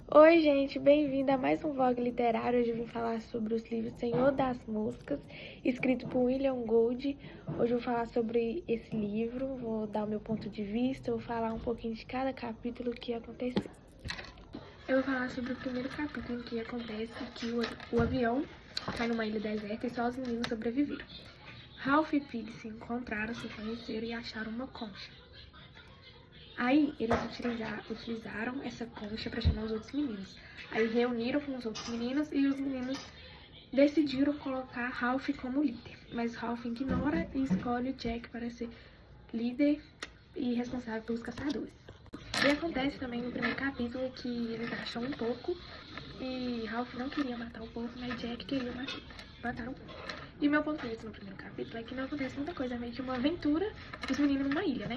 Oi, gente, bem-vindo a mais um vlog literário. Hoje eu vim falar sobre os livros Senhor das Moscas, escrito por William Gold. Hoje eu vou falar sobre esse livro, vou dar o meu ponto de vista, vou falar um pouquinho de cada capítulo que aconteceu. Eu vou falar sobre o primeiro capítulo em que acontece que o avião cai numa ilha deserta e só os meninos sobreviveram. Ralph e Pig se encontraram, se conheceram e acharam uma concha. Aí eles utilizaram essa concha para chamar os outros meninos. Aí reuniram com os outros meninos e os meninos decidiram colocar Ralph como líder. Mas Ralph ignora e escolhe o Jack para ser líder e responsável pelos caçadores. E acontece também no primeiro capítulo que eles acham um porco e Ralph não queria matar o porco, mas Jack queria matar o porco. E meu ponto de vista no primeiro capítulo é que não acontece muita coisa, é meio que uma aventura dos meninos numa ilha, né?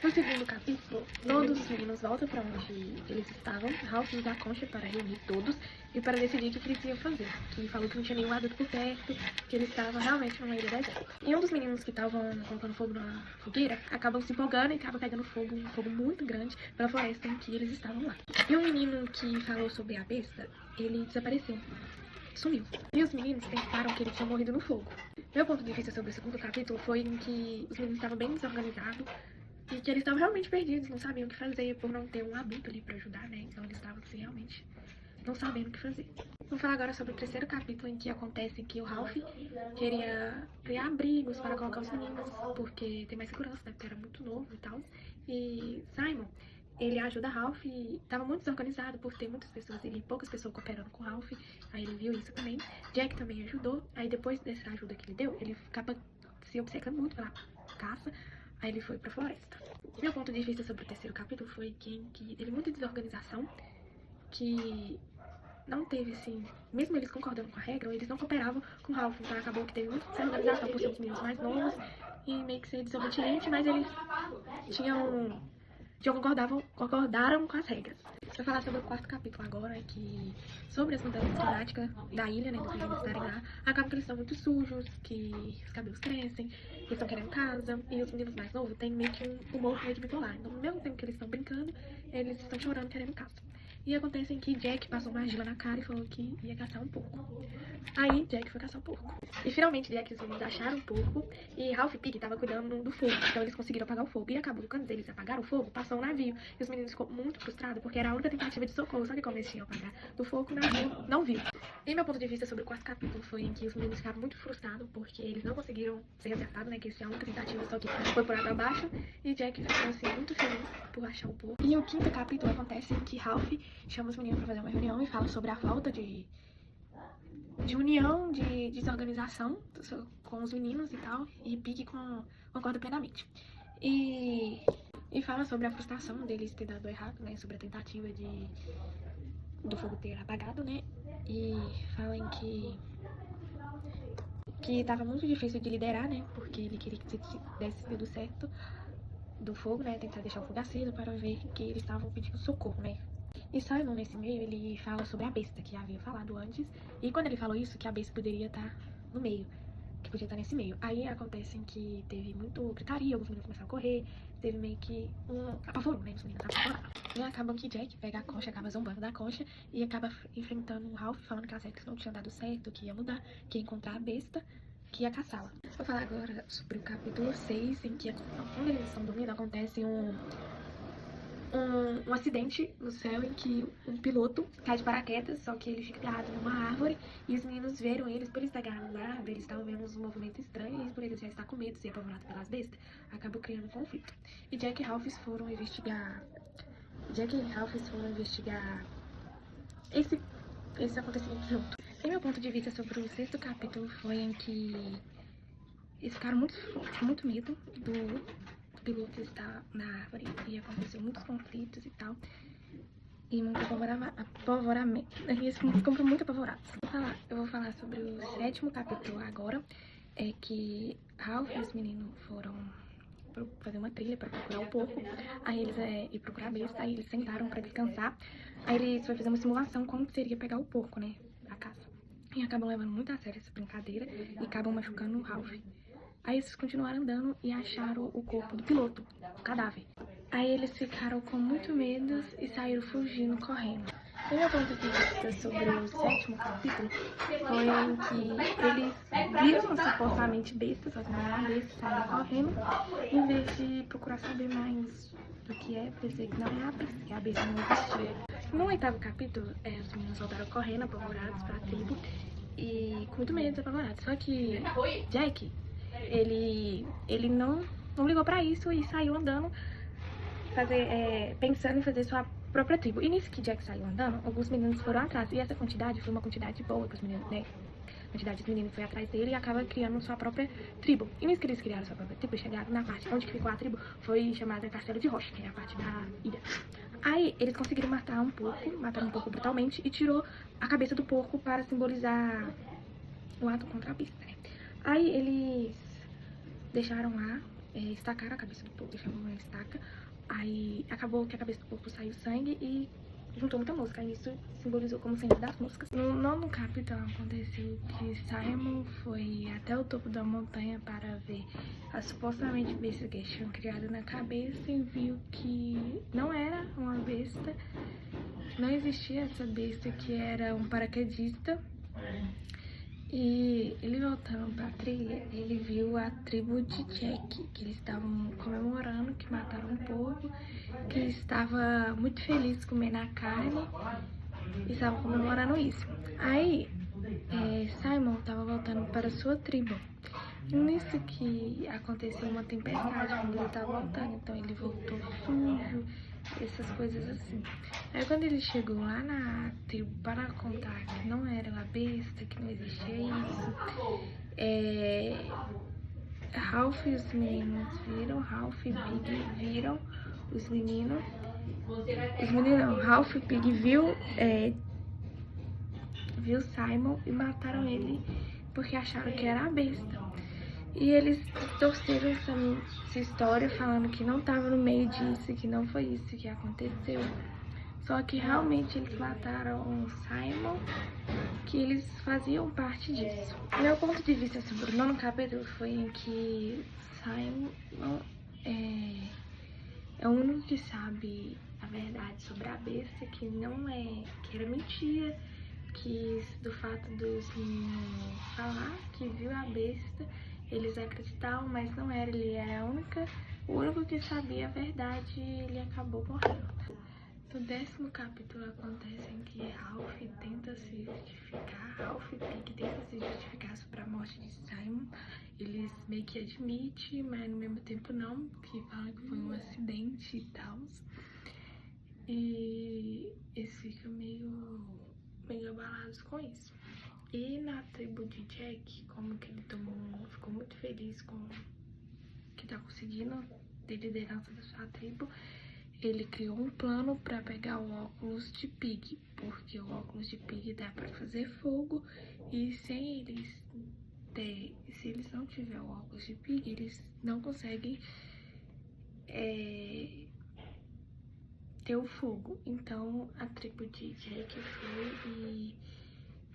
No segundo capítulo, todos os meninos voltam para onde eles estavam. Ralph usa a concha para reunir todos e para decidir o que eles iam fazer. Que falou que não tinha nenhum adulto por perto, que eles estavam realmente numa ilha deserta. E um dos meninos que estavam colocando fogo na fogueira acabam se empolgando e acaba pegando fogo, um fogo muito grande pela floresta em que eles estavam lá. E o menino que falou sobre a besta, ele desapareceu. Sumiu. E os meninos pensaram que ele tinha morrido no fogo. Meu ponto de vista sobre o segundo capítulo foi em que os meninos estavam bem desorganizados e que eles estavam realmente perdidos, não sabiam o que fazer por não ter um adulto ali pra ajudar, né? Então eles estavam assim, realmente não sabendo o que fazer. Vamos falar agora sobre o terceiro capítulo em que acontece que o Ralph queria criar abrigos para colocar os meninos, porque tem mais segurança, né? Porque era muito novo e tal. E Simon, ele ajuda Ralph e estava muito desorganizado por ter muitas pessoas e poucas pessoas cooperando com Ralph. Aí ele viu isso também. Jack também ajudou. Aí depois dessa ajuda que ele deu, ele acaba se obcecando muito pela caça. Aí ele foi pra floresta. Meu ponto de vista sobre o terceiro capítulo foi que teve muita desorganização, que não teve, assim, mesmo eles concordando com a regra, eles não cooperavam com o Ralph, então acabou que teve muita desorganização por ser os meninos mais novos e meio que ser desobediente, mas eles concordaram com as regras. Vou falar sobre o quarto capítulo agora, que sobre as mudanças climáticas da ilha, né, dos meninos estarem lá, acaba que eles estão muito sujos, que os cabelos crescem, eles estão querendo casa, e os meninos mais novos têm meio que um humor meio de bipolar. Então, no mesmo tempo que eles estão brincando, eles estão chorando, querendo casa. E acontece que Jack passou uma argila na cara e falou que ia caçar um porco. Aí Jack foi caçar um porco. E finalmente Jack e os meninos acharam um porco e Ralph e Pig estavam cuidando do fogo. Então eles conseguiram apagar o fogo. E acabou que quando eles apagaram o fogo, passou um navio. E os meninos ficou muito frustrados porque era a única tentativa de socorro. Só que como eles tinham apagado do fogo, o navio não viu. E meu ponto de vista sobre o quarto capítulo foi em que os meninos ficaram muito frustrados porque eles não conseguiram ser resgatados, né? Que eles tinham a única tentativa, só que foi por água abaixo. E Jack ficou assim muito feliz por achar o porco. E o quinto capítulo acontece que Ralph chama os meninos pra fazer uma reunião e fala sobre a falta de união, de desorganização com os meninos e tal, e Pig concorda plenamente. E fala sobre a frustração deles ter dado errado, né, sobre a tentativa do fogo ter apagado, né, e fala em que tava muito difícil de liderar, né, porque ele queria que desse tudo certo do fogo, né, tentar deixar o fogo aceso para ver que eles estavam pedindo socorro, né. E Simon, nesse meio, ele fala sobre a besta, que havia falado antes. E quando ele falou isso, que a besta poderia estar no meio, que podia estar nesse meio. Aí acontece que teve muito gritaria, alguns meninos começaram a correr, teve meio que apavorou, né, os meninos apavoraram. E acabam que Jack pega a concha, acaba zombando da concha e acaba enfrentando o Ralph, falando que as regras não tinham dado certo, que ia mudar, que ia encontrar a besta, que ia caçá-la. Vou falar agora sobre o capítulo 6, em que quando eles estão dormindo, acontece um acidente no céu em que um piloto cai de paraquedas, só que ele fica agarrado numa árvore e os meninos viram eles, por eles estar agarrados na árvore, eles estavam vendo uns movimentos estranhos e por eles já estar com medo de ser apavorado pelas bestas, acabou criando um conflito. E Jack e Ralph foram investigar esse acontecimento junto. E meu ponto de vista sobre o sexto capítulo foi em que eles ficaram muito medo do piloto está na árvore e aconteceu muitos conflitos e tal. E muito apavoramento. E eles ficam muito apavorados. Eu vou falar sobre o sétimo capítulo agora. É que Ralph e os meninos foram fazer uma trilha para procurar o porco. Aí eles e procurar a besta. Aí eles sentaram para descansar. Aí eles foram fazer uma simulação como seria pegar o porco, né? Da caça. E acabam levando muito a sério essa brincadeira e acabam machucando o Ralph. Aí eles continuaram andando e acharam o corpo do piloto, o cadáver. Aí eles ficaram com muito medo e saíram fugindo, correndo. O meu ponto de vista sobre o 7º capítulo foi em que eles viram supostamente besta, só que não era besta, saíram correndo, em vez de procurar saber mais do que é, pra dizer que não é a besta, que a besta não existia. No 8º capítulo, os meninos voltaram correndo, apavorados pra tribo, e com muito medo, apavorados. Só que Jack, ele não ligou pra isso e saiu andando, pensando em fazer sua própria tribo. E nisso que Jack saiu andando, alguns meninos foram atrás. E essa quantidade foi uma quantidade boa que os meninos, né? A quantidade de meninos foi atrás dele e acaba criando sua própria tribo. E nisso que eles criaram sua própria tribo, chegaram na parte onde ficou a tribo, foi chamada Castelo de Rocha, que é a parte da ilha. Aí eles conseguiram matar um porco, mataram um porco brutalmente e tirou a cabeça do porco para simbolizar o ato contra a besta, né? Aí eles deixaram lá, estacaram a cabeça do porco, deixaram uma estaca. Aí acabou que a cabeça do porco saiu sangue e juntou muita mosca. Aí isso simbolizou como Senhor das Moscas. No 9º capítulo aconteceu que Simon foi até o topo da montanha para ver a supostamente besta que eles tinham criado na cabeça e viu que não era uma besta, não existia essa besta, que era um paraquedista. E ele voltando pra trilha, ele viu a tribo de Jack, que eles estavam comemorando que mataram um porco, que estava muito feliz comendo a carne e estavam comemorando isso. Aí Simon estava voltando para sua tribo. E nisso que aconteceu uma tempestade quando ele estava voltando, então ele voltou sujo, essas coisas assim. Aí quando ele chegou lá na tribo para contar que não era uma besta, que não existia isso, Ralph e os meninos viram, Ralph e Pig viram os meninos não, Ralph e Pig viu Simon e mataram ele porque acharam que era a besta. E eles torceram essa história falando que não estava no meio disso, que não foi isso que aconteceu. Só que realmente eles mataram o Simon, que eles faziam parte disso. Meu ponto de vista sobre o 9º capítulo foi em que Simon é o único que sabe a verdade sobre a besta, que não que era mentira, que do fato dos meninos falar que viu a besta, eles acreditavam, mas não era, ele era o único que sabia a verdade e ele acabou morrendo. No 10º capítulo acontece em que Ralph tenta se justificar, Ralph e Pig tenta se justificar sobre a morte de Simon. Eles meio que admitem, mas no mesmo tempo não, porque falam que foi um acidente e tal. E eles ficam meio abalados com isso. E na tribo de Jack, como que ele ficou muito feliz com que tá conseguindo ter liderança da sua tribo, ele criou um plano para pegar o óculos de Pig, porque o óculos de Pig dá para fazer fogo e se eles não tiverem o óculos de Pig, eles não conseguem ter o fogo. Então a tribo de Jack foi e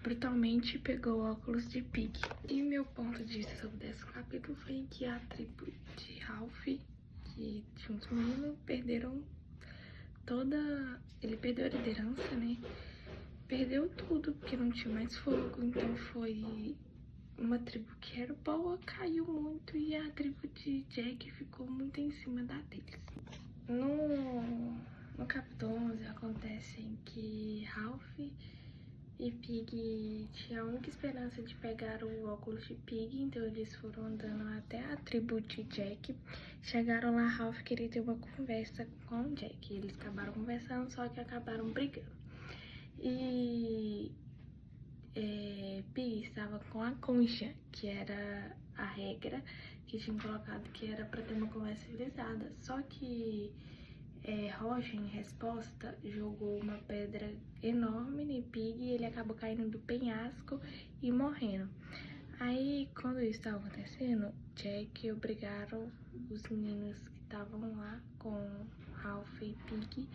brutalmente pegou o óculos de Pig. E meu ponto de vista sobre esse capítulo foi em que a tribo de Ralph, que tinha uns meninos, ele perdeu a liderança, né? Perdeu tudo, porque não tinha mais fogo. Então foi uma tribo que era boa, caiu muito, e a tribo de Jack ficou muito em cima da deles. No capítulo 11 acontece em que Ralph e Pig tinham a única esperança de pegar o óculos de Pig, então eles foram andando até a tribo de Jack. Chegaram lá, Ralph queria ter uma conversa com Jack. Eles acabaram conversando, só que acabaram brigando. E Pig estava com a concha, que era a regra que tinham colocado, que era para ter uma conversa civilizada. Só que Roger, em resposta, jogou uma pedra enorme em Pig e ele acabou caindo do penhasco e morrendo. Aí, quando isso estava acontecendo, Jack obrigaram os meninos que estavam lá com Ralph e Pig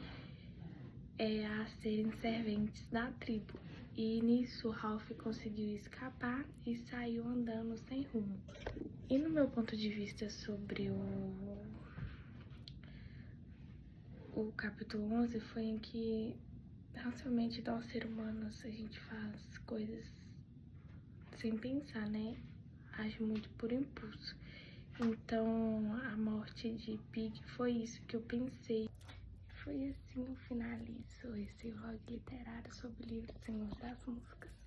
a serem serventes da tribo. E nisso, Ralph conseguiu escapar e saiu andando sem rumo. E no meu ponto de vista sobre o capítulo 11 foi em que Facilmente nós, seres humanos, a gente faz coisas sem pensar, né? Age muito por impulso. Então, a morte de Pig foi isso que eu pensei. Foi assim que eu finalizo esse vlog literário sobre o livro Senhor das Moscas.